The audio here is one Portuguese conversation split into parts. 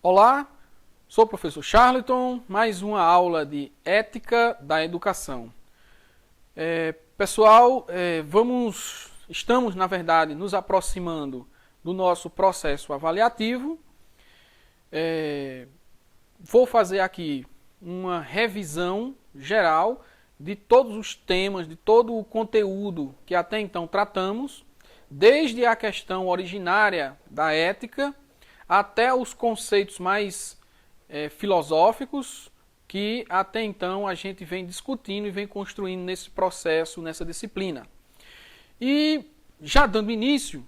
Olá, sou o professor Charlton, mais uma aula de Ética da Educação. Pessoal, estamos, na verdade, nos aproximando do nosso processo avaliativo. Vou fazer aqui uma revisão geral de todos os temas, de todo o conteúdo que até então tratamos, desde a questão originária da ética até os conceitos mais filosóficos que até então a gente vem discutindo e vem construindo nesse processo, nessa disciplina. E já dando início,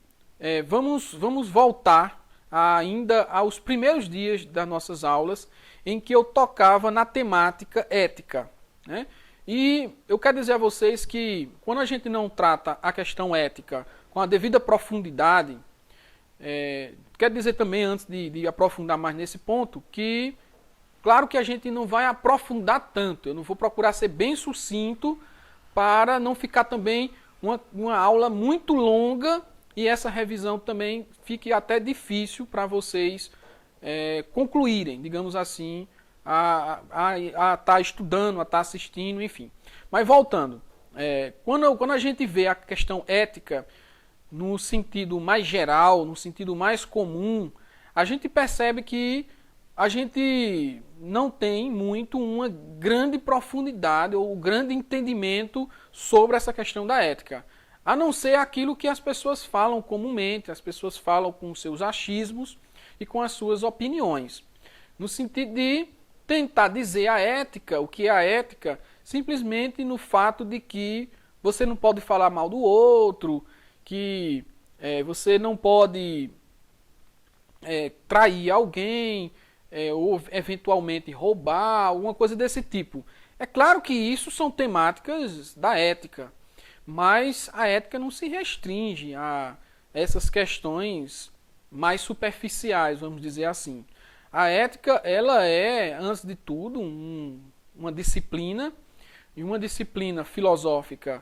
vamos voltar ainda aos primeiros dias das nossas aulas em que eu tocava na temática ética, né? E eu quero dizer a vocês que quando a gente não trata a questão ética com a devida profundidade, quero dizer também, antes de aprofundar mais nesse ponto, que claro que a gente não vai aprofundar tanto. Eu não vou procurar ser bem sucinto para não ficar também uma aula muito longa e essa revisão também fique até difícil para vocês concluírem, digamos assim, a estar estudando, a estar assistindo, enfim. Mas voltando, quando a gente vê a questão ética no sentido mais geral, no sentido mais comum, a gente percebe que a gente não tem muito uma grande profundidade ou grande entendimento sobre essa questão da ética. A não ser aquilo que as pessoas falam comumente, as pessoas falam com seus achismos e com as suas opiniões. No sentido de tentar dizer a ética, o que é a ética, simplesmente no fato de que você não pode falar mal do outro, que você não pode trair alguém, ou eventualmente roubar, alguma coisa desse tipo. É claro que isso são temáticas da ética, mas a ética não se restringe a essas questões mais superficiais, vamos dizer assim. A ética, ela é, antes de tudo, uma disciplina, e uma disciplina filosófica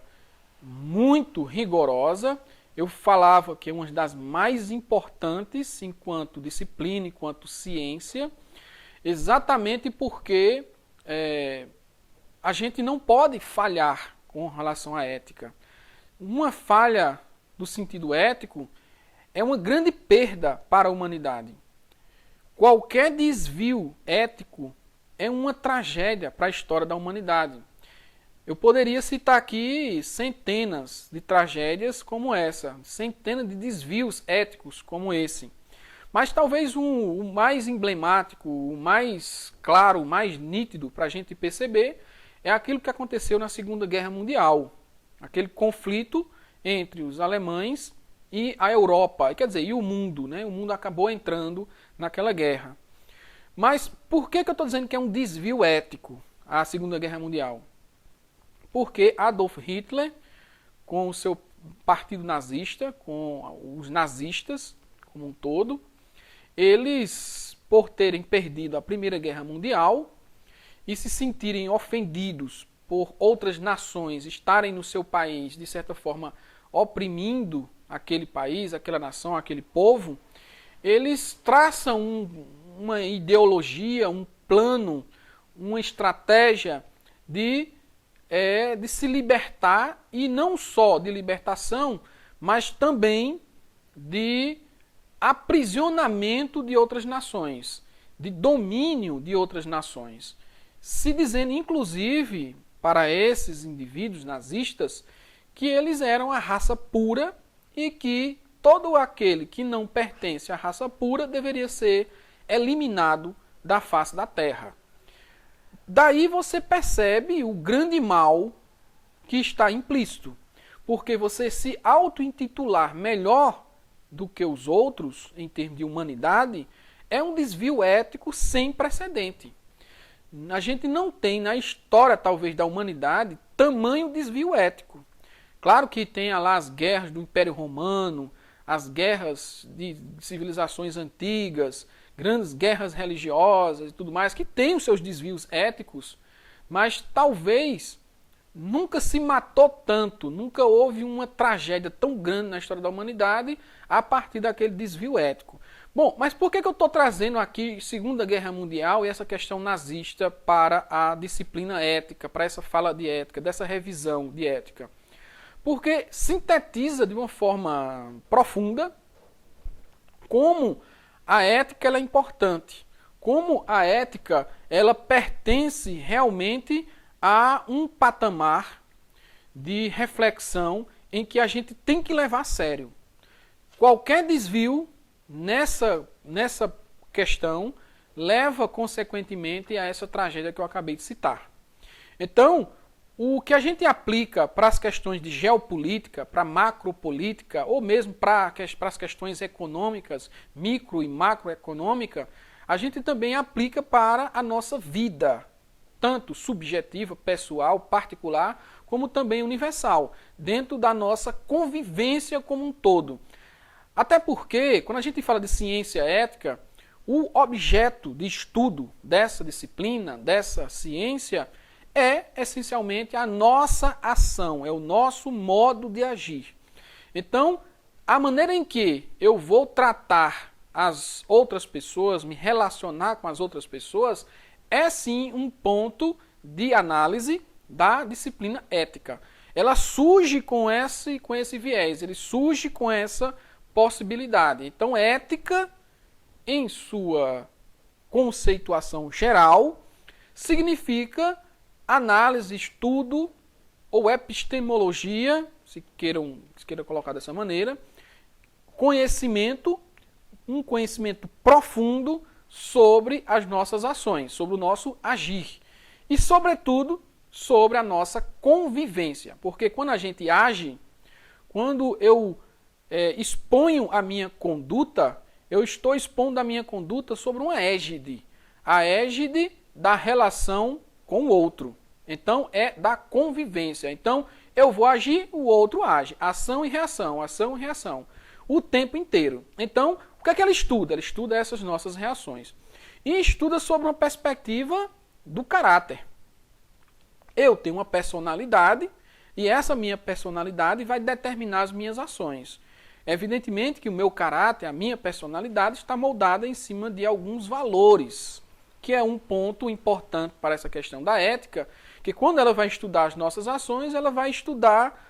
muito rigorosa. Eu falava que é uma das mais importantes enquanto disciplina, enquanto ciência, exatamente porque a gente não pode falhar com relação à ética. Uma falha do sentido ético é uma grande perda para a humanidade. Qualquer desvio ético é uma tragédia para a história da humanidade. Eu poderia citar aqui centenas de tragédias como essa, centenas de desvios éticos como esse. Mas talvez o mais emblemático, o mais claro, o mais nítido para a gente perceber é aquilo que aconteceu na Segunda Guerra Mundial. Aquele conflito entre os alemães e a Europa, quer dizer, e o mundo, né? O mundo acabou entrando naquela guerra. Mas por que eu estou dizendo que é um desvio ético a Segunda Guerra Mundial? Porque Adolf Hitler, com o seu partido nazista, com os nazistas como um todo, eles, por terem perdido a Primeira Guerra Mundial e se sentirem ofendidos por outras nações estarem no seu país, de certa forma, oprimindo aquele país, aquela nação, aquele povo, eles traçam uma ideologia, um plano, uma estratégia de se libertar, e não só de libertação, mas também de aprisionamento de outras nações, de domínio de outras nações. Se dizendo, inclusive, para esses indivíduos nazistas, que eles eram a raça pura e que todo aquele que não pertence à raça pura deveria ser eliminado da face da terra. Daí você percebe o grande mal que está implícito, porque você se auto-intitular melhor do que os outros, em termos de humanidade, é um desvio ético sem precedente. A gente não tem na história, talvez, da humanidade, tamanho desvio ético. Claro que tem lá as guerras do Império Romano, as guerras de civilizações antigas, grandes guerras religiosas e tudo mais, que tem os seus desvios éticos, mas talvez nunca se matou tanto, nunca houve uma tragédia tão grande na história da humanidade a partir daquele desvio ético. Bom, mas por que eu estou trazendo aqui Segunda Guerra Mundial e essa questão nazista para a disciplina ética, para essa fala de ética, dessa revisão de ética? Porque sintetiza de uma forma profunda como a ética ela é importante, como a ética ela pertence realmente a um patamar de reflexão em que a gente tem que levar a sério. Qualquer desvio nessa questão leva, consequentemente, a essa tragédia que eu acabei de citar. Então, o que a gente aplica para as questões de geopolítica, para a macropolítica, ou mesmo para as questões econômicas, micro e macroeconômica, a gente também aplica para a nossa vida, tanto subjetiva, pessoal, particular, como também universal, dentro da nossa convivência como um todo. Até porque, quando a gente fala de ciência ética, o objeto de estudo dessa disciplina, dessa ciência, é essencialmente a nossa ação, é o nosso modo de agir. Então, a maneira em que eu vou tratar as outras pessoas, me relacionar com as outras pessoas, é sim um ponto de análise da disciplina ética. Ela surge com esse viés, ele surge com essa possibilidade. Então, ética, em sua conceituação geral, significa análise, estudo ou epistemologia, se queira colocar dessa maneira, conhecimento, um conhecimento profundo sobre as nossas ações, sobre o nosso agir e, sobretudo, sobre a nossa convivência. Porque quando a gente age, quando eu exponho a minha conduta, eu estou expondo a minha conduta sobre uma égide. A égide da relação com o outro. Então, é da convivência. Então, eu vou agir, o outro age. Ação e reação. O tempo inteiro. Então, o que é que ela estuda? Ela estuda essas nossas reações. E estuda sobre uma perspectiva do caráter. Eu tenho uma personalidade e essa minha personalidade vai determinar as minhas ações. Evidentemente que o meu caráter, a minha personalidade está moldada em cima de alguns valores, que é um ponto importante para essa questão da ética, que quando ela vai estudar as nossas ações, ela vai estudar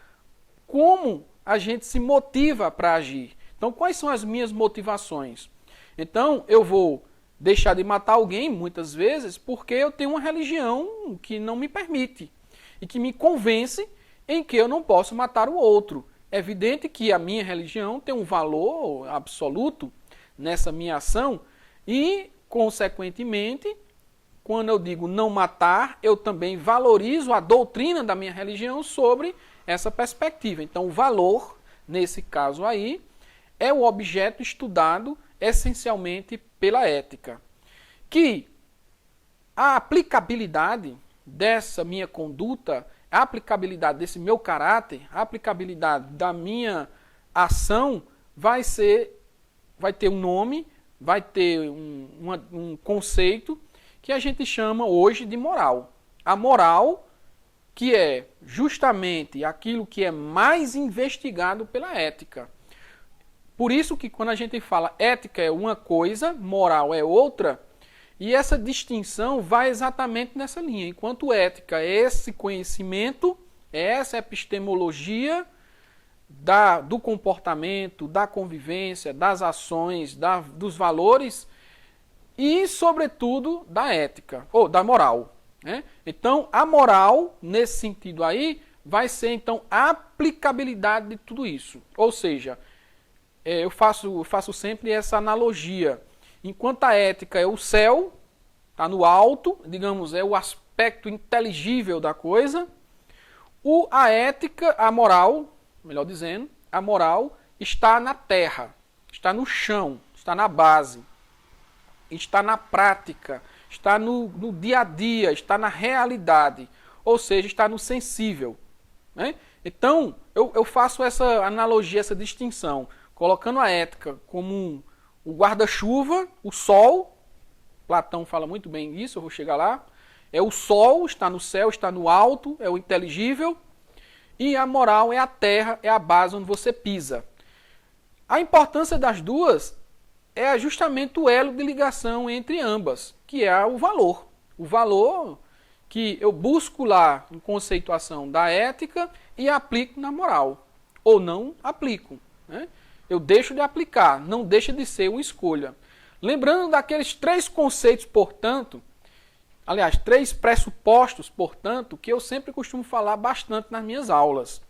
como a gente se motiva para agir. Então, quais são as minhas motivações? Então, eu vou deixar de matar alguém, muitas vezes, porque eu tenho uma religião que não me permite e que me convence em que eu não posso matar o outro. É evidente que a minha religião tem um valor absoluto nessa minha ação e, consequentemente, quando eu digo não matar, eu também valorizo a doutrina da minha religião sobre essa perspectiva. Então, o valor, nesse caso aí, é o objeto estudado essencialmente pela ética. Que a aplicabilidade dessa minha conduta, a aplicabilidade desse meu caráter, a aplicabilidade da minha ação vai ter um nome, vai ter um conceito que a gente chama hoje de moral. A moral, que é justamente aquilo que é mais investigado pela ética. Por isso que quando a gente fala ética é uma coisa, moral é outra, e essa distinção vai exatamente nessa linha. Enquanto ética é esse conhecimento, é essa epistemologia do comportamento, da convivência, das ações, dos valores e, sobretudo, da ética, ou da moral. Né? Então, a moral, nesse sentido aí, vai ser, então, a aplicabilidade de tudo isso. Ou seja, eu faço sempre essa analogia. Enquanto a ética é o céu, está no alto, digamos, é o aspecto inteligível da coisa, a ética, a moral, melhor dizendo, a moral está na terra, está no chão, está na base, está na prática, está no dia a dia, está na realidade, ou seja, está no sensível. Né? Então, eu faço essa analogia, essa distinção, colocando a ética como o guarda-chuva, o sol, Platão fala muito bem isso, eu vou chegar lá, é o sol, está no céu, está no alto, é o inteligível, e a moral é a terra, é a base onde você pisa. A importância das duas é justamente o elo de ligação entre ambas, que é o valor. O valor que eu busco lá em conceituação da ética e aplico na moral. Ou não aplico. Né? Eu deixo de aplicar, não deixa de ser uma escolha. Lembrando daqueles 3 conceitos, portanto, aliás, 3 pressupostos, portanto, que eu sempre costumo falar bastante nas minhas aulas.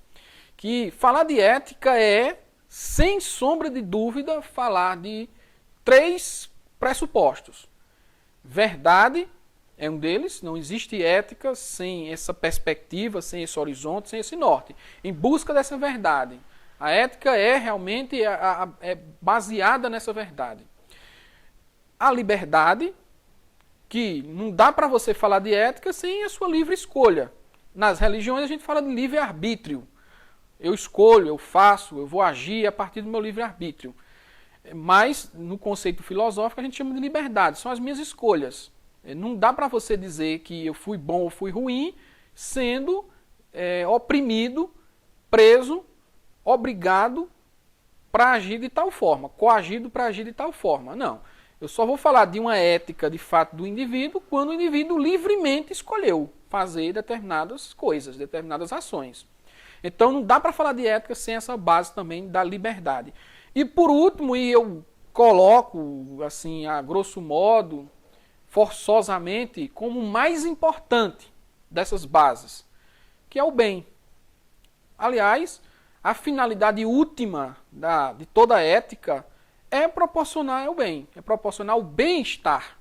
Que falar de ética é, sem sombra de dúvida, falar de 3 pressupostos. Verdade é um deles, não existe ética sem essa perspectiva, sem esse horizonte, sem esse norte. Em busca dessa verdade. A ética é realmente é baseada nessa verdade. A liberdade, que não dá para você falar de ética sem a sua livre escolha. Nas religiões a gente fala de livre-arbítrio. Eu escolho, eu faço, eu vou agir a partir do meu livre-arbítrio. Mas, no conceito filosófico, a gente chama de liberdade. São as minhas escolhas. Não dá para você dizer que eu fui bom ou fui ruim sendo oprimido, preso, obrigado para agir de tal forma, coagido para agir de tal forma. Não. Eu só vou falar de uma ética, de fato, do indivíduo quando o indivíduo livremente escolheu fazer determinadas coisas, determinadas ações. Então, não dá para falar de ética sem essa base também da liberdade. E por último, e eu coloco, assim, a grosso modo, forçosamente, como o mais importante dessas bases, que é o bem. Aliás, a finalidade última de toda a ética é proporcionar o bem, é proporcionar o bem-estar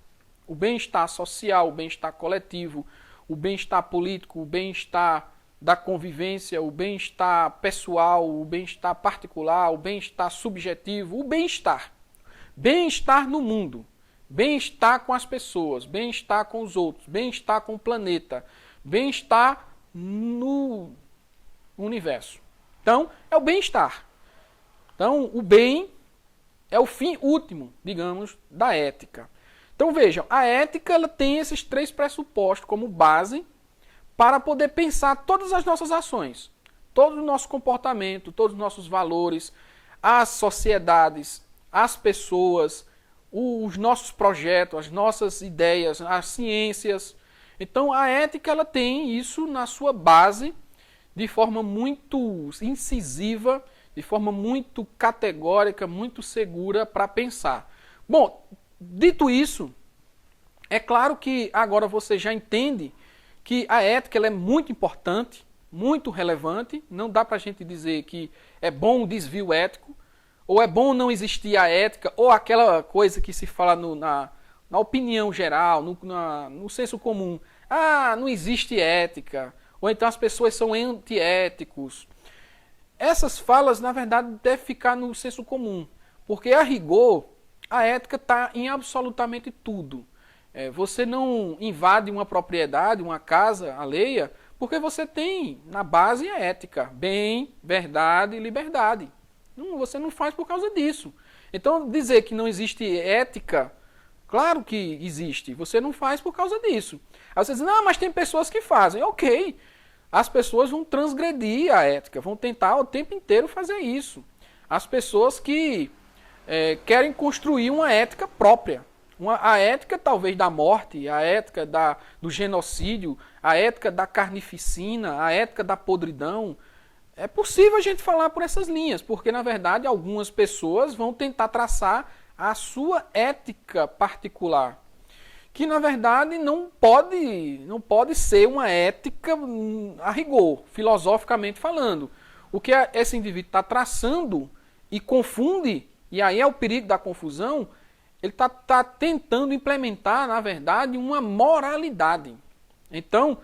social, o bem-estar coletivo, o bem-estar político, o bem-estar da convivência, o bem-estar pessoal, o bem-estar particular, o bem-estar subjetivo, o bem-estar. Bem-estar no mundo, bem-estar com as pessoas, bem-estar com os outros, bem-estar com o planeta, bem-estar no universo. Então, é o bem-estar. Então, o bem é o fim último, digamos, da ética. Então, vejam, a ética ela tem esses 3 pressupostos como base para poder pensar todas as nossas ações, todo o nosso comportamento, todos os nossos valores, as sociedades, as pessoas, os nossos projetos, as nossas ideias, as ciências. Então, a ética ela tem isso na sua base de forma muito incisiva, de forma muito categórica, muito segura para pensar. Bom, dito isso, é claro que agora você já entende que a ética ela é muito importante, muito relevante. Não dá para a gente dizer que é bom o desvio ético, ou é bom não existir a ética, ou aquela coisa que se fala na opinião geral, no senso comum. Ah, não existe ética, ou então as pessoas são antiéticos. Essas falas, na verdade, devem ficar no senso comum, porque a rigor, a ética está em absolutamente tudo. Você não invade uma propriedade, uma casa alheia, porque você tem na base a ética, bem, verdade e liberdade. Você não faz por causa disso. Então, dizer que não existe ética, claro que existe, você não faz por causa disso. Aí você diz, não, mas tem pessoas que fazem. Ok, as pessoas vão transgredir a ética, vão tentar o tempo inteiro fazer isso. As pessoas que querem construir uma ética própria. A ética talvez da morte, a ética do genocídio, a ética da carnificina, a ética da podridão. É possível a gente falar por essas linhas, porque na verdade algumas pessoas vão tentar traçar a sua ética particular, que na verdade não pode ser uma ética a rigor, filosoficamente falando. O que esse indivíduo está traçando e confunde, e aí é o perigo da confusão, ele está tentando implementar, na verdade, uma moralidade. Então,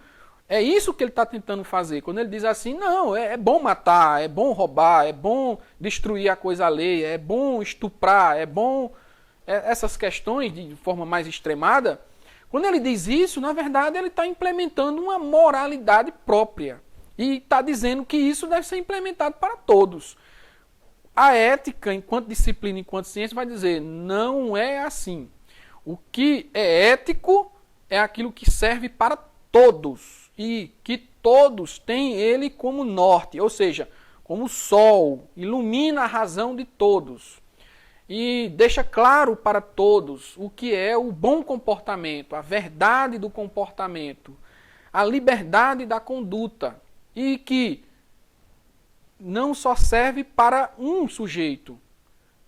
é isso que ele está tentando fazer. Quando ele diz assim, não, é bom matar, é bom roubar, é bom destruir a coisa alheia, é bom estuprar, é bom essas questões de forma mais extremada. Quando ele diz isso, na verdade, ele está implementando uma moralidade própria. E está dizendo que isso deve ser implementado para todos. A ética, enquanto disciplina, enquanto ciência, vai dizer, não é assim. O que é ético é aquilo que serve para todos. E que todos têm ele como norte, ou seja, como sol, ilumina a razão de todos. e deixa claro para todos o que é o bom comportamento, a verdade do comportamento, a liberdade da conduta, e que não só serve para um sujeito,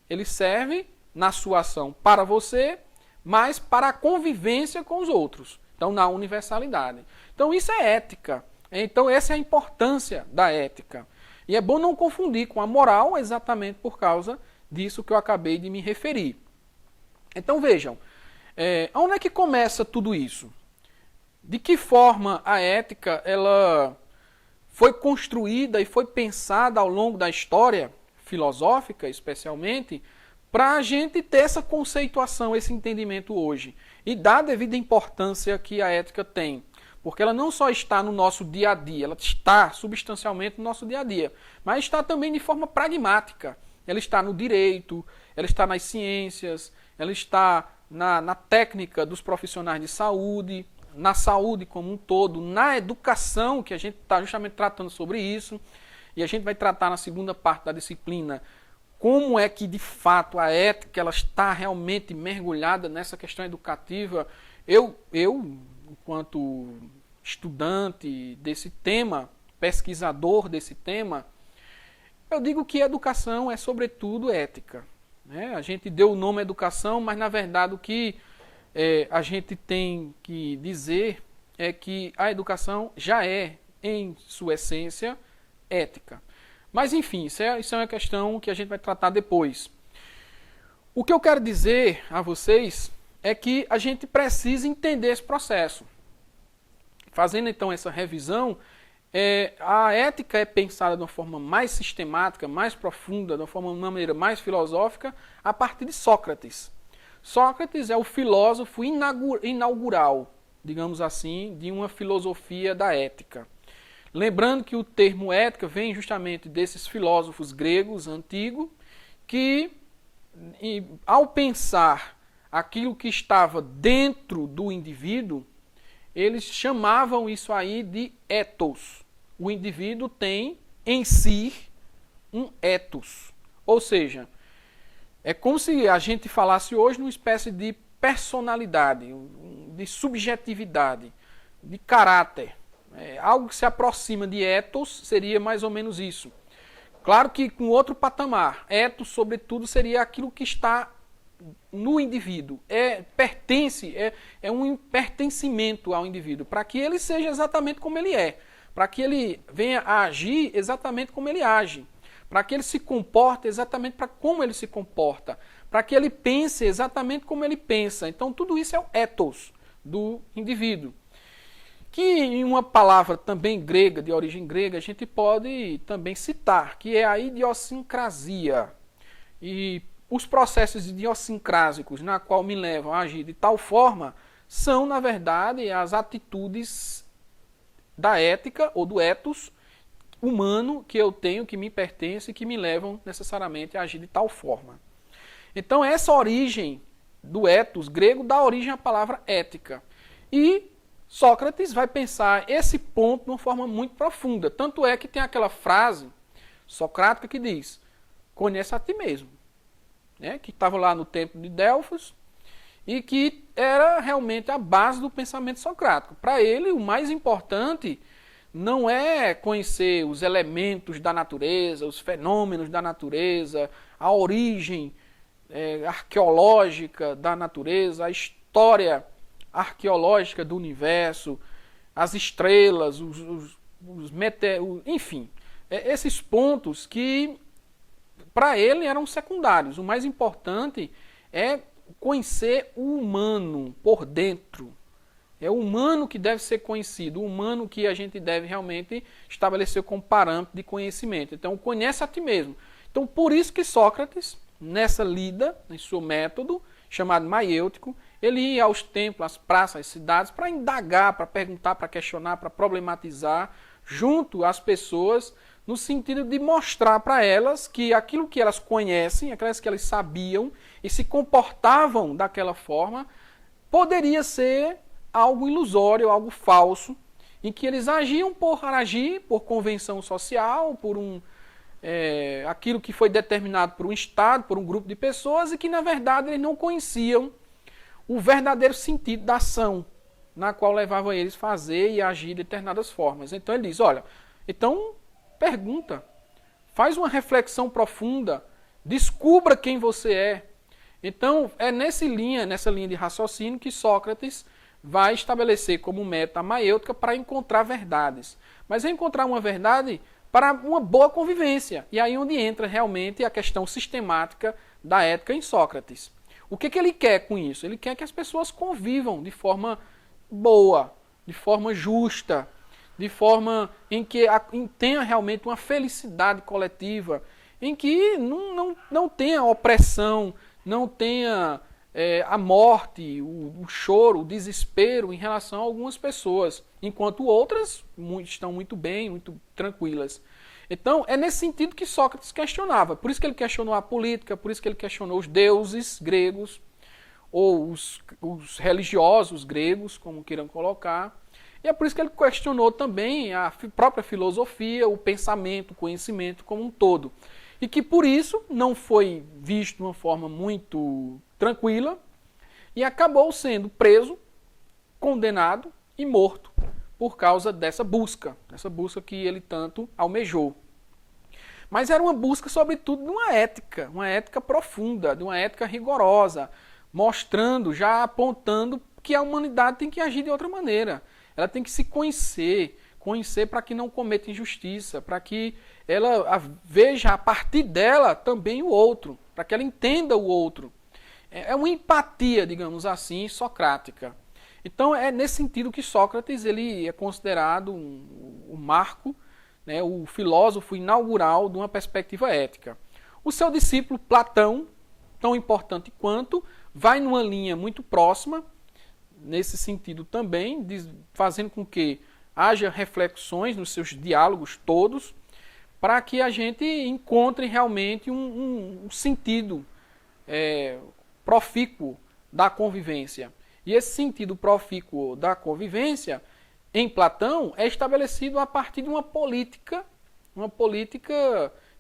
ele serve na sua ação para você, mas para a convivência com os outros. Então, na universalidade. Então, isso é ética. Então, essa é a importância da ética. E é bom não confundir com a moral, exatamente por causa disso que eu acabei de me referir. Então, vejam, onde é que começa tudo isso? De que forma a ética ela foi construída e foi pensada ao longo da história filosófica, especialmente, para a gente ter essa conceituação, esse entendimento hoje. E dar a devida importância que a ética tem. Porque ela não só está no nosso dia a dia, ela está substancialmente no nosso dia a dia, mas está também de forma pragmática. Ela está no direito, ela está nas ciências, ela está na técnica dos profissionais de saúde, na saúde como um todo, na educação, que a gente está justamente tratando sobre isso, e a gente vai tratar na segunda parte da disciplina como é que, de fato, a ética ela está realmente mergulhada nessa questão educativa. Eu enquanto estudante desse tema, pesquisador desse tema, eu digo que educação é, sobretudo, ética. Né? A gente deu o nome educação, mas, na verdade, o que a gente tem que dizer é que a educação já é, em sua essência, ética. Mas, enfim, isso é uma questão que a gente vai tratar depois. O que eu quero dizer a vocês é que a gente precisa entender esse processo. Fazendo, então, essa revisão, a ética é pensada de uma forma mais sistemática, mais profunda, de uma maneira mais filosófica, a partir de Sócrates. Sócrates é o filósofo inaugural, digamos assim, de uma filosofia da ética. Lembrando que o termo ética vem justamente desses filósofos gregos antigos que, ao pensar aquilo que estava dentro do indivíduo, eles chamavam isso aí de ethos. O indivíduo tem em si um ethos. Ou seja, é como se a gente falasse hoje numa espécie de personalidade, de subjetividade, de caráter. Algo que se aproxima de ethos seria mais ou menos isso. Claro que com outro patamar. Ethos, sobretudo, seria aquilo que está no indivíduo. Pertence, é um pertencimento ao indivíduo, para que ele seja exatamente como ele é. Para que ele venha a agir exatamente como ele age. Para que ele se comporte exatamente como ele se comporta. Para que ele pense exatamente como ele pensa. Então, tudo isso é o ethos do indivíduo. Que em uma palavra também grega, de origem grega, a gente pode também citar, que é a idiosincrasia. E os processos idiosincrásicos na qual me levam a agir de tal forma são, na verdade, as atitudes da ética ou do ethos humano que eu tenho, que me pertence e que me levam necessariamente a agir de tal forma. Então, essa origem do ethos grego dá origem à palavra ética. E Sócrates vai pensar esse ponto de uma forma muito profunda. Tanto é que tem aquela frase socrática que diz: conhece a ti mesmo. Né? Que estava lá no templo de Delfos e que era realmente a base do pensamento socrático. Para ele, o mais importante não é conhecer os elementos da natureza, os fenômenos da natureza, a origem arqueológica da natureza, a história arqueológica do universo, as estrelas, os meteoros, enfim, esses pontos que para ele eram secundários. O mais importante é conhecer o humano por dentro. É o humano que deve ser conhecido, o humano que a gente deve realmente estabelecer como parâmetro de conhecimento. Então, conhece a ti mesmo. Então, por isso que Sócrates, nessa lida, em seu método, chamado maiêutico, ele ia aos templos, às praças, às cidades, para indagar, para perguntar, para questionar, para problematizar, junto às pessoas, no sentido de mostrar para elas que aquilo que elas conhecem, aquelas que elas sabiam e se comportavam daquela forma, poderia ser algo ilusório, algo falso, em que eles agiam por agir, por convenção social, por aquilo que foi determinado por um Estado, por um grupo de pessoas, e que, na verdade, eles não conheciam o verdadeiro sentido da ação, na qual levava eles a fazer e agir de determinadas formas. Então ele diz, olha, então pergunta, faz uma reflexão profunda, descubra quem você é. Então é nessa linha de raciocínio que Sócrates vai estabelecer como meta a maiêutica para encontrar verdades. Mas é encontrar uma verdade para uma boa convivência. E aí onde entra realmente a questão sistemática da ética em Sócrates. O que ele quer com isso? Ele quer que as pessoas convivam de forma boa, de forma justa, de forma em que tenha realmente uma felicidade coletiva, em que não tenha opressão, não tenha a morte, o choro, o desespero em relação a algumas pessoas, enquanto outras estão muito bem, muito tranquilas. Então, é nesse sentido que Sócrates questionava. Por isso que ele questionou a política, por isso que ele questionou os deuses gregos, ou os religiosos gregos, como queiram colocar. E é por isso que ele questionou também a própria filosofia, o pensamento, o conhecimento como um todo. E que por isso não foi visto de uma forma muito tranquila e acabou sendo preso, condenado e morto por causa dessa busca que ele tanto almejou. Mas era uma busca, sobretudo, de uma ética profunda, de uma ética rigorosa, mostrando, já apontando que a humanidade tem que agir de outra maneira. Ela tem que se conhecer para que não cometa injustiça, para que ela veja a partir dela também o outro, para que ela entenda o outro. É uma empatia, digamos assim, socrática. Então é nesse sentido que Sócrates ele é considerado um marco, né, o filósofo inaugural de uma perspectiva ética. O seu discípulo Platão, tão importante quanto, vai numa linha muito próxima, nesse sentido também, fazendo com que haja reflexões nos seus diálogos todos, para que a gente encontre realmente um sentido profícuo da convivência. E esse sentido profícuo da convivência, em Platão, é estabelecido a partir de uma política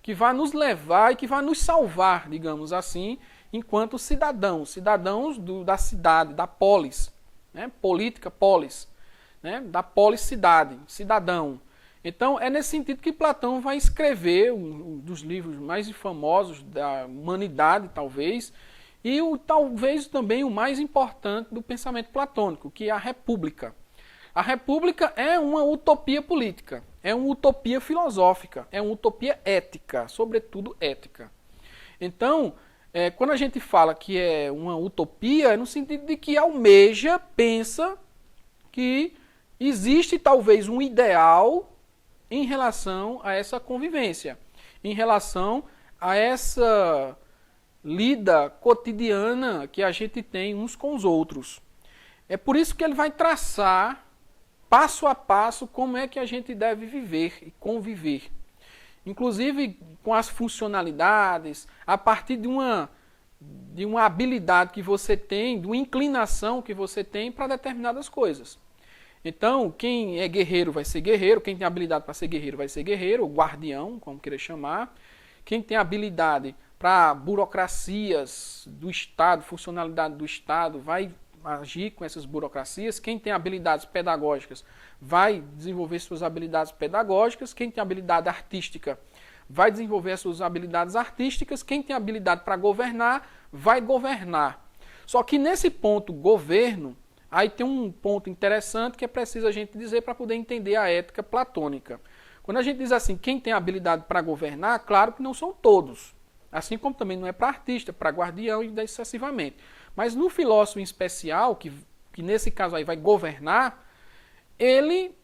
que vai nos levar e que vai nos salvar, digamos assim, enquanto cidadãos da cidade, da polis, né? Política, polis, né? Da polis-cidade, cidadão. Então, é nesse sentido que Platão vai escrever um dos livros mais famosos da humanidade, talvez, e talvez também o mais importante do pensamento platônico, que é a República. A República é uma utopia política, é uma utopia filosófica, é uma utopia ética, sobretudo ética. Então, quando a gente fala que é uma utopia, é no sentido de que almeja, pensa que existe talvez um ideal em relação a essa convivência, em relação a essa lida cotidiana que a gente tem uns com os outros. É por isso que ele vai traçar, passo a passo, como é que a gente deve viver e conviver. Inclusive com as funcionalidades, a partir de uma habilidade que você tem, de uma inclinação que você tem para determinadas coisas. Então, quem é guerreiro vai ser guerreiro, quem tem habilidade para ser guerreiro vai ser guerreiro, ou guardião, como queira chamar. Quem tem habilidade para burocracias do Estado, funcionalidade do Estado, vai agir com essas burocracias. Quem tem habilidades pedagógicas vai desenvolver suas habilidades pedagógicas. Quem tem habilidade artística vai desenvolver suas habilidades artísticas. Quem tem habilidade para governar vai governar. Só que nesse ponto governo, aí tem um ponto interessante que é preciso a gente dizer para poder entender a ética platônica. Quando a gente diz assim, quem tem habilidade para governar, claro que não são todos. Assim como também não é para artista, para guardião e sucessivamente. Mas no filósofo em especial, que nesse caso aí vai governar, ele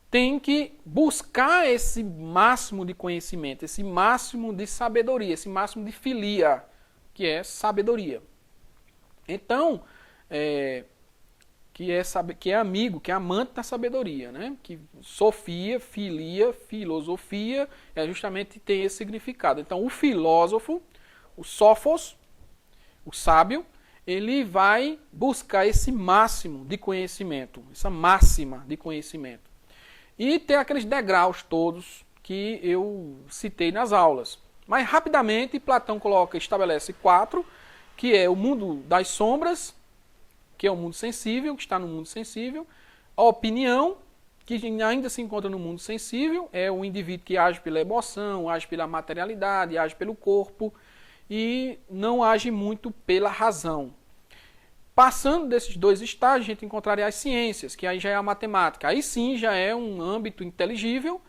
tem que buscar esse máximo de conhecimento, esse máximo de sabedoria, esse máximo de filia, que é sabedoria. Então, que é amigo, que é amante da sabedoria, né? Que sofia, filia, filosofia, justamente tem esse significado. Então, o filósofo, o sófos, o sábio, ele vai buscar esse máximo de conhecimento, essa máxima de conhecimento. E tem aqueles degraus todos que eu citei nas aulas. Mas rapidamente Platão estabelece 4, que é o mundo das sombras, que é o mundo sensível, que está no mundo sensível, a opinião, que ainda se encontra no mundo sensível, é o indivíduo que age pela emoção, age pela materialidade, age pelo corpo e não age muito pela razão. Passando desses 2 estágios, a gente encontraria as ciências, que aí já é a matemática. Aí sim já é um âmbito inteligível,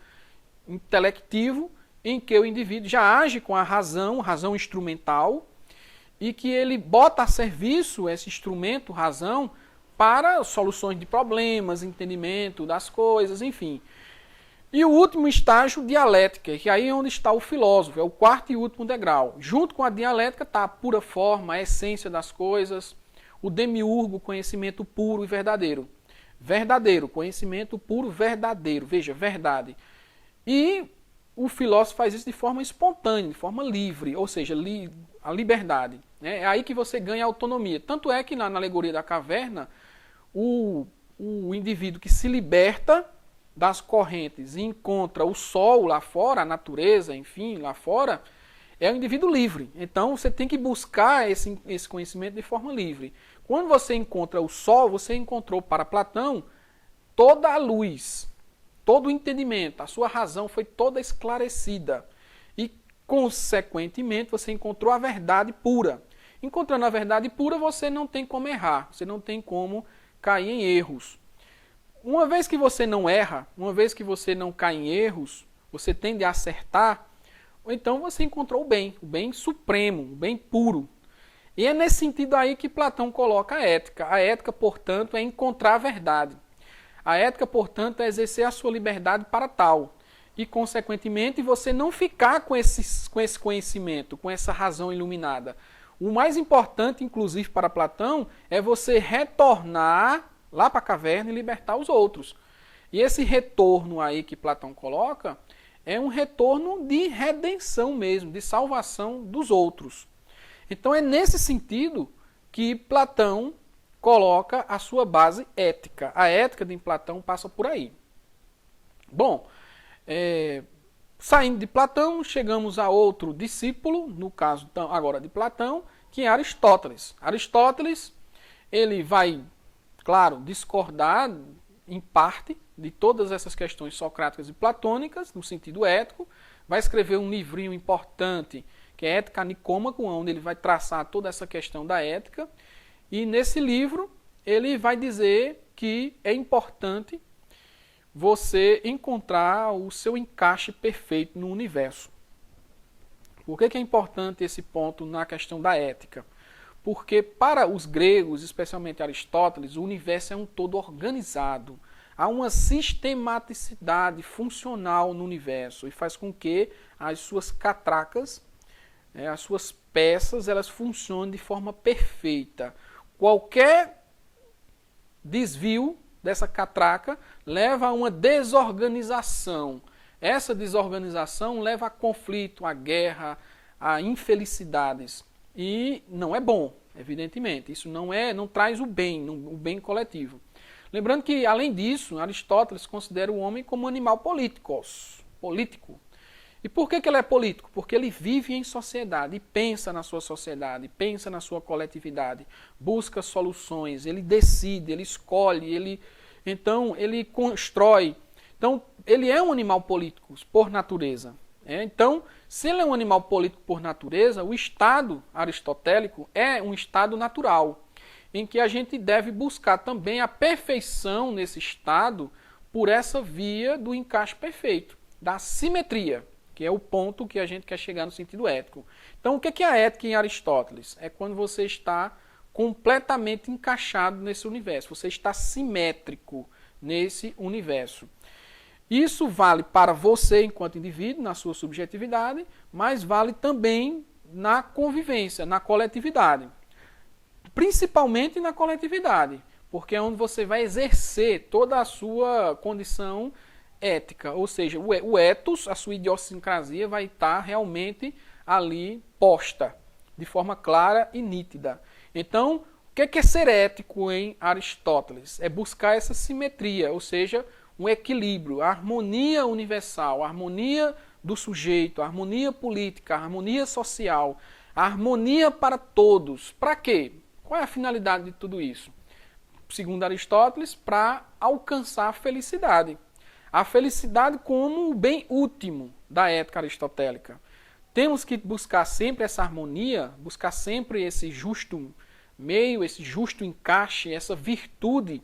intelectivo, em que o indivíduo já age com a razão instrumental, e que ele bota a serviço esse instrumento, razão, para soluções de problemas, entendimento das coisas, enfim. E o último estágio, dialética, que aí é onde está o filósofo, é o 4º e último degrau. Junto com a dialética está a pura forma, a essência das coisas, o demiurgo, conhecimento puro e verdadeiro. Verdadeiro, conhecimento puro, verdadeiro. Veja, verdade. E o filósofo faz isso de forma espontânea, de forma livre, ou seja, a liberdade. É aí que você ganha autonomia. Tanto é que na alegoria da caverna, o indivíduo que se liberta das correntes e encontra o sol lá fora, a natureza, enfim, lá fora, é um indivíduo livre. Então você tem que buscar esse conhecimento de forma livre. Quando você encontra o sol, você encontrou para Platão toda a luz, todo o entendimento, a sua razão foi toda esclarecida. E, consequentemente, você encontrou a verdade pura. Encontrando a verdade pura, você não tem como errar, você não tem como cair em erros. Uma vez que você não erra, uma vez que você não cai em erros, você tende a acertar, ou então você encontrou o bem supremo, o bem puro. E é nesse sentido aí que Platão coloca a ética. A ética, portanto, é encontrar a verdade. A ética, portanto, é exercer a sua liberdade para tal. E, consequentemente, você não ficar com esse conhecimento, com essa razão iluminada. O mais importante, inclusive, para Platão, é você retornar lá para a caverna e libertar os outros. E esse retorno aí que Platão coloca é um retorno de redenção mesmo, de salvação dos outros. Então é nesse sentido que Platão coloca a sua base ética. A ética de Platão passa por aí. Bom, saindo de Platão, chegamos a outro discípulo, no caso agora de Platão, que é Aristóteles. Aristóteles, ele vai, claro, discordar em parte de todas essas questões socráticas e platônicas, no sentido ético, vai escrever um livrinho importante, que é Ética Nicômaco, onde ele vai traçar toda essa questão da ética, e nesse livro ele vai dizer que é importante você encontrar o seu encaixe perfeito no universo. Por que é importante esse ponto na questão da ética? Porque para os gregos, especialmente Aristóteles, o universo é um todo organizado. Há uma sistematicidade funcional no universo e faz com que as suas catracas, as suas peças, elas funcionem de forma perfeita. Qualquer desvio dessa catraca leva a uma desorganização. Essa desorganização leva a conflito, a guerra, a infelicidades. E não é bom, evidentemente. Isso não traz o bem coletivo. Lembrando que, além disso, Aristóteles considera o homem como um animal político. E por que ele é político? Porque ele vive em sociedade e pensa na sua sociedade, pensa na sua coletividade, busca soluções, ele decide, ele escolhe, então ele constrói. Então, ele é um animal político por natureza. Então, se ele é um animal político por natureza, o estado aristotélico é um estado natural, em que a gente deve buscar também a perfeição nesse estado por essa via do encaixe perfeito, da simetria, que é o ponto que a gente quer chegar no sentido ético. Então, o que é a ética em Aristóteles? É quando você está completamente encaixado nesse universo, você está simétrico nesse universo. Isso vale para você enquanto indivíduo, na sua subjetividade, mas vale também na convivência, na coletividade. Principalmente na coletividade, porque é onde você vai exercer toda a sua condição ética, ou seja, o ethos, a sua idiosincrasia vai estar realmente ali posta, de forma clara e nítida. Então, o que é ser ético em Aristóteles? É buscar essa simetria, ou seja, um equilíbrio, a harmonia universal, a harmonia do sujeito, a harmonia política, a harmonia social, a harmonia para todos. Para quê? Qual é a finalidade de tudo isso? Segundo Aristóteles, para alcançar a felicidade. A felicidade como o bem último da ética aristotélica. Temos que buscar sempre essa harmonia, buscar sempre esse justo meio, esse justo encaixe, essa virtude,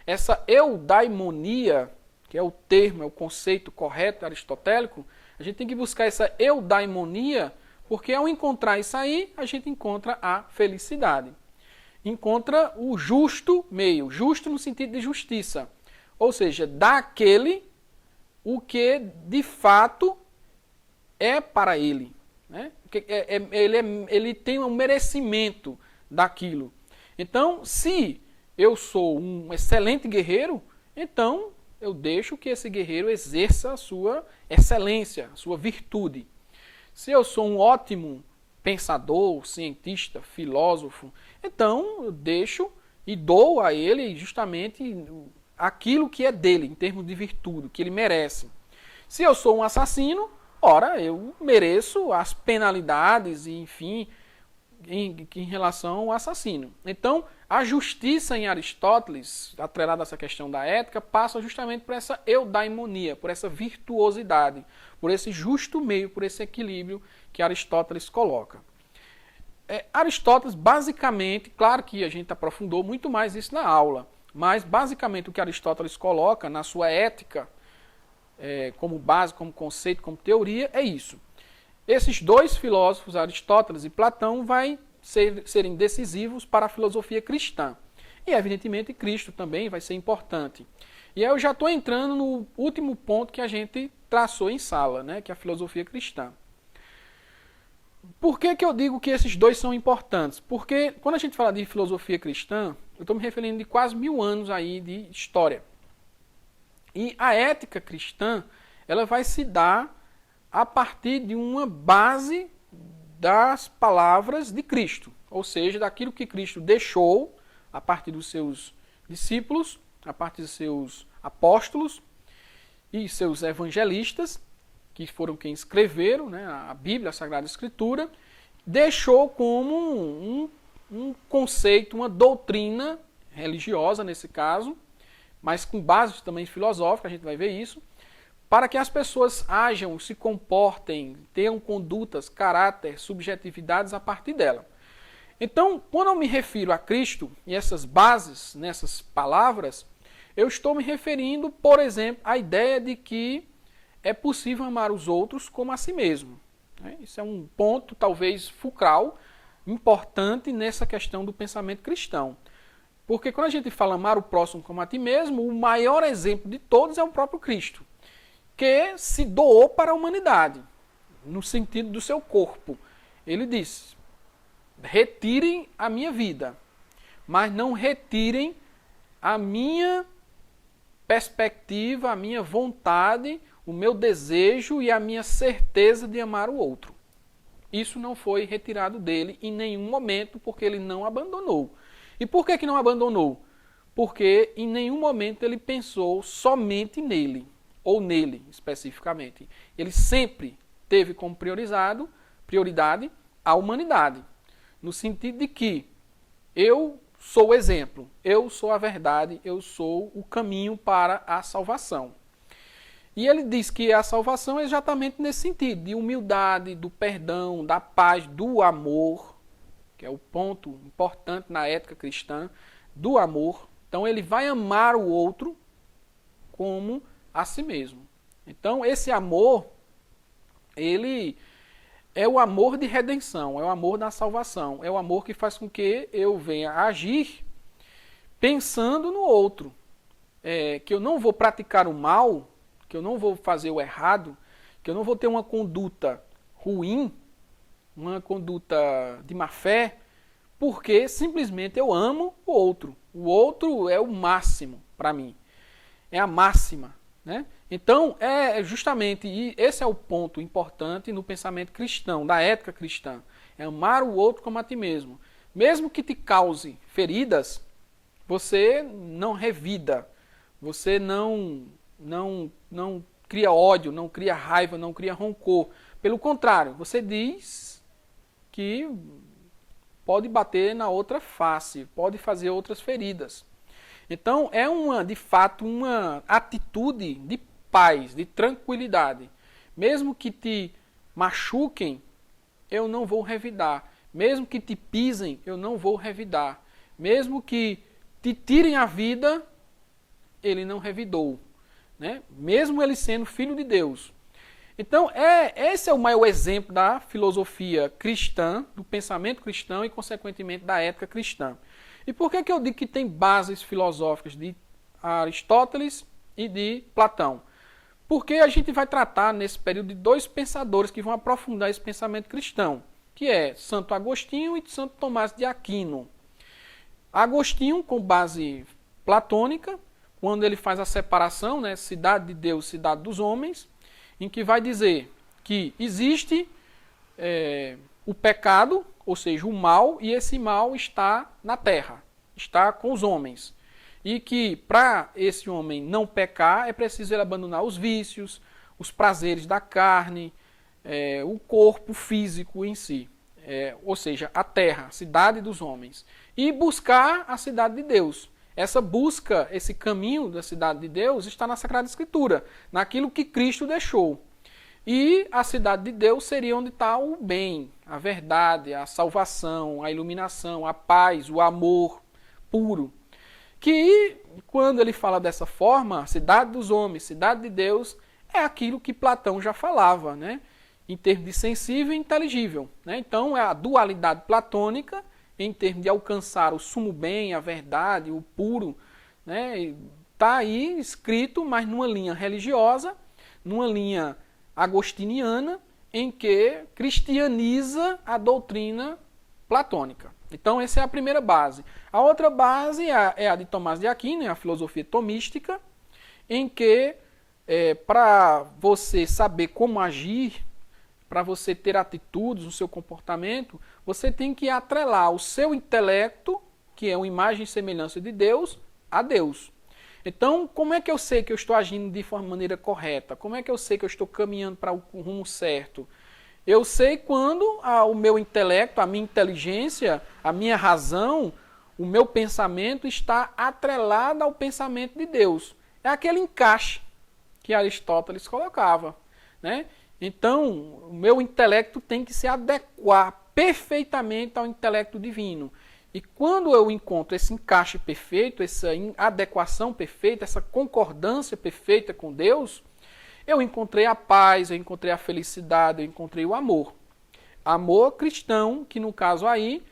essa eudaimonia, que é o termo, é o conceito correto aristotélico. A gente tem que buscar essa eudaimonia, porque ao encontrar isso aí, a gente encontra a felicidade. Encontra o justo meio, justo no sentido de justiça. Ou seja, dá àquele o que de fato é para ele. Né? Ele tem um merecimento daquilo. Então, se eu sou um excelente guerreiro, então eu deixo que esse guerreiro exerça a sua excelência, a sua virtude. Se eu sou um ótimo pensador, cientista, filósofo, então eu deixo e dou a ele justamente aquilo que é dele, em termos de virtude, que ele merece. Se eu sou um assassino, ora, eu mereço as penalidades, e enfim, em relação ao assassino. Então, a justiça em Aristóteles, atrelada a essa questão da ética, passa justamente por essa eudaimonia, por essa virtuosidade, por esse justo meio, por esse equilíbrio que Aristóteles coloca. Aristóteles, basicamente, claro que a gente aprofundou muito mais isso na aula, mas basicamente o que Aristóteles coloca na sua ética, como base, como conceito, como teoria, é isso. Esses dois filósofos, Aristóteles e Platão, vai serem decisivos para a filosofia cristã. E, evidentemente, Cristo também vai ser importante. E aí eu já estou entrando no último ponto que a gente traçou em sala, né, que é a filosofia cristã. Por que eu digo que esses dois são importantes? Porque quando a gente fala de filosofia cristã, eu estou me referindo de quase 1000 anos aí de história. E a ética cristã, ela vai se dar a partir de uma base das palavras de Cristo, ou seja, daquilo que Cristo deixou a partir dos seus discípulos, a partir dos seus apóstolos e seus evangelistas, que foram quem escreveram, né, a Bíblia, a Sagrada Escritura, deixou como um conceito, uma doutrina religiosa nesse caso, mas com bases também filosóficas, a gente vai ver isso, para que as pessoas ajam, se comportem, tenham condutas, caráter, subjetividades a partir dela. Então, quando eu me refiro a Cristo e essas bases, nessas palavras, eu estou me referindo, por exemplo, à ideia de que é possível amar os outros como a si mesmo. Isso é um ponto, talvez, fulcral, importante nessa questão do pensamento cristão. Porque quando a gente fala amar o próximo como a ti mesmo, o maior exemplo de todos é o próprio Cristo, que se doou para a humanidade, no sentido do seu corpo. Ele disse, retirem a minha vida, mas não retirem a minha perspectiva, a minha vontade, o meu desejo e a minha certeza de amar o outro. Isso não foi retirado dele em nenhum momento, porque ele não abandonou. E por que não abandonou? Porque em nenhum momento ele pensou somente nele, ou nele especificamente. Ele sempre teve como prioridade a humanidade, no sentido de que eu sou o exemplo, eu sou a verdade, eu sou o caminho para a salvação. E ele diz que a salvação é exatamente nesse sentido, de humildade, do perdão, da paz, do amor, que é o ponto importante na ética cristã, do amor. Então ele vai amar o outro como a si mesmo. Então esse amor, ele é o amor de redenção, é o amor da salvação, é o amor que faz com que eu venha agir pensando no outro, que eu não vou praticar o mal, que eu não vou fazer o errado, que eu não vou ter uma conduta ruim, uma conduta de má fé, porque simplesmente eu amo o outro. O outro é o máximo para mim, é a máxima, né? Então, justamente, e esse é o ponto importante no pensamento cristão, da ética cristã, é amar o outro como a ti mesmo. Mesmo que te cause feridas, você não revida, você não não cria ódio, não cria raiva, não cria rancor. Pelo contrário, você diz que pode bater na outra face, pode fazer outras feridas. Então, é de fato, uma atitude de paz, de tranquilidade. Mesmo que te machuquem, eu não vou revidar. Mesmo que te pisem, eu não vou revidar. Mesmo que te tirem a vida, ele não revidou. Né? Mesmo ele sendo filho de Deus. Então, esse é o maior exemplo da filosofia cristã, do pensamento cristão e, consequentemente, da ética cristã. E por que eu digo que tem bases filosóficas de Aristóteles e de Platão? Porque a gente vai tratar, nesse período, de dois pensadores que vão aprofundar esse pensamento cristão, que é Santo Agostinho e Santo Tomás de Aquino. Agostinho, com base platônica, quando ele faz a separação, né, cidade de Deus, cidade dos homens, em que vai dizer que existe o pecado, ou seja, o mal, e esse mal está na terra, está com os homens. E que para esse homem não pecar, é preciso ele abandonar os vícios, os prazeres da carne, o corpo físico em si. Ou seja, a terra, a cidade dos homens. E buscar a cidade de Deus. Essa busca, esse caminho da cidade de Deus está na Sagrada Escritura, naquilo que Cristo deixou. E a cidade de Deus seria onde está o bem, a verdade, a salvação, a iluminação, a paz, o amor puro. Que quando ele fala dessa forma, cidade dos homens, cidade de Deus, é aquilo que Platão já falava, né? Em termos de sensível e inteligível. Né? Então é a dualidade platônica, em termos de alcançar o sumo bem, a verdade, o puro, né? Está aí escrito, mas numa linha religiosa, numa linha agostiniana, em que cristianiza a doutrina platônica. Então essa é a primeira base. A outra base é a de Tomás de Aquino, a filosofia tomística, em que para você saber como agir, para você ter atitudes no seu comportamento, você tem que atrelar o seu intelecto, que é uma imagem e semelhança de Deus, a Deus. Então, como é que eu sei que eu estou agindo de maneira correta? Como é que eu sei que eu estou caminhando para o rumo certo? Eu sei quando o meu intelecto, a minha inteligência, a minha razão, o meu pensamento está atrelado ao pensamento de Deus. É aquele encaixe que Aristóteles colocava, né? Então, o meu intelecto tem que se adequar perfeitamente ao intelecto divino. E quando eu encontro esse encaixe perfeito, essa adequação perfeita, essa concordância perfeita com Deus, eu encontrei a paz, eu encontrei a felicidade, eu encontrei o amor. Amor cristão, que no caso aí,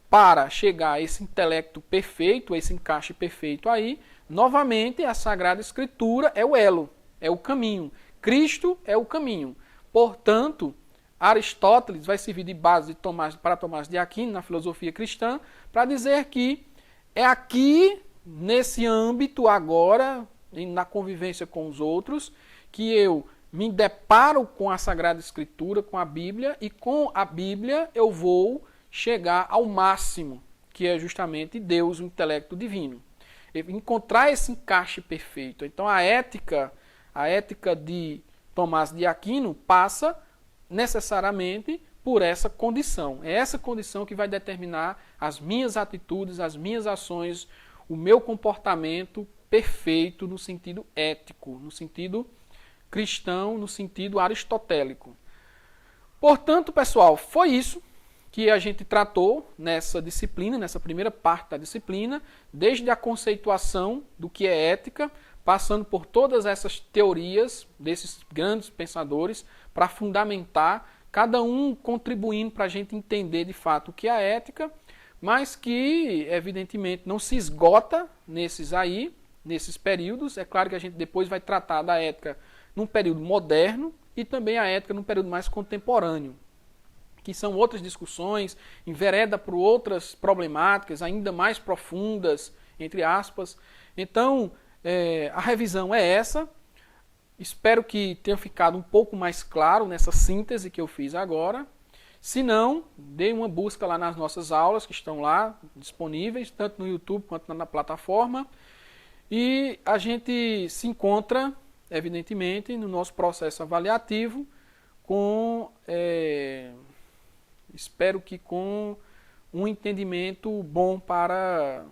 para chegar a esse intelecto perfeito, a esse encaixe perfeito aí, novamente a Sagrada Escritura é o elo, é o caminho. Cristo é o caminho. Portanto, Aristóteles vai servir de base para Tomás de Aquino na filosofia cristã para dizer que é aqui, nesse âmbito agora, na convivência com os outros, que eu me deparo com a Sagrada Escritura, com a Bíblia, e com a Bíblia eu vou chegar ao máximo, que é justamente Deus, o intelecto divino. Encontrar esse encaixe perfeito. Então a ética de Tomás de Aquino passa necessariamente por essa condição. É essa condição que vai determinar as minhas atitudes, as minhas ações, o meu comportamento perfeito no sentido ético, no sentido cristão, no sentido aristotélico. Portanto, pessoal, foi isso que a gente tratou nessa disciplina, nessa primeira parte da disciplina, desde a conceituação do que é ética, passando por todas essas teorias desses grandes pensadores para fundamentar, cada um contribuindo para a gente entender de fato o que é a ética, mas que, evidentemente, não se esgota nesses períodos. É claro que a gente depois vai tratar da ética num período moderno e também a ética num período mais contemporâneo, que são outras discussões, envereda por outras problemáticas ainda mais profundas, entre aspas. Então, a revisão é essa. Espero que tenha ficado um pouco mais claro nessa síntese que eu fiz agora. Se não, dê uma busca lá nas nossas aulas que estão lá disponíveis, tanto no YouTube quanto na plataforma. E a gente se encontra, evidentemente, no nosso processo avaliativo com, espero que com um entendimento bom para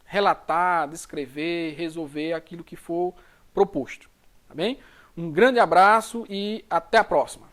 relatar, descrever, resolver aquilo que for proposto. Tá bem? Um grande abraço e até a próxima.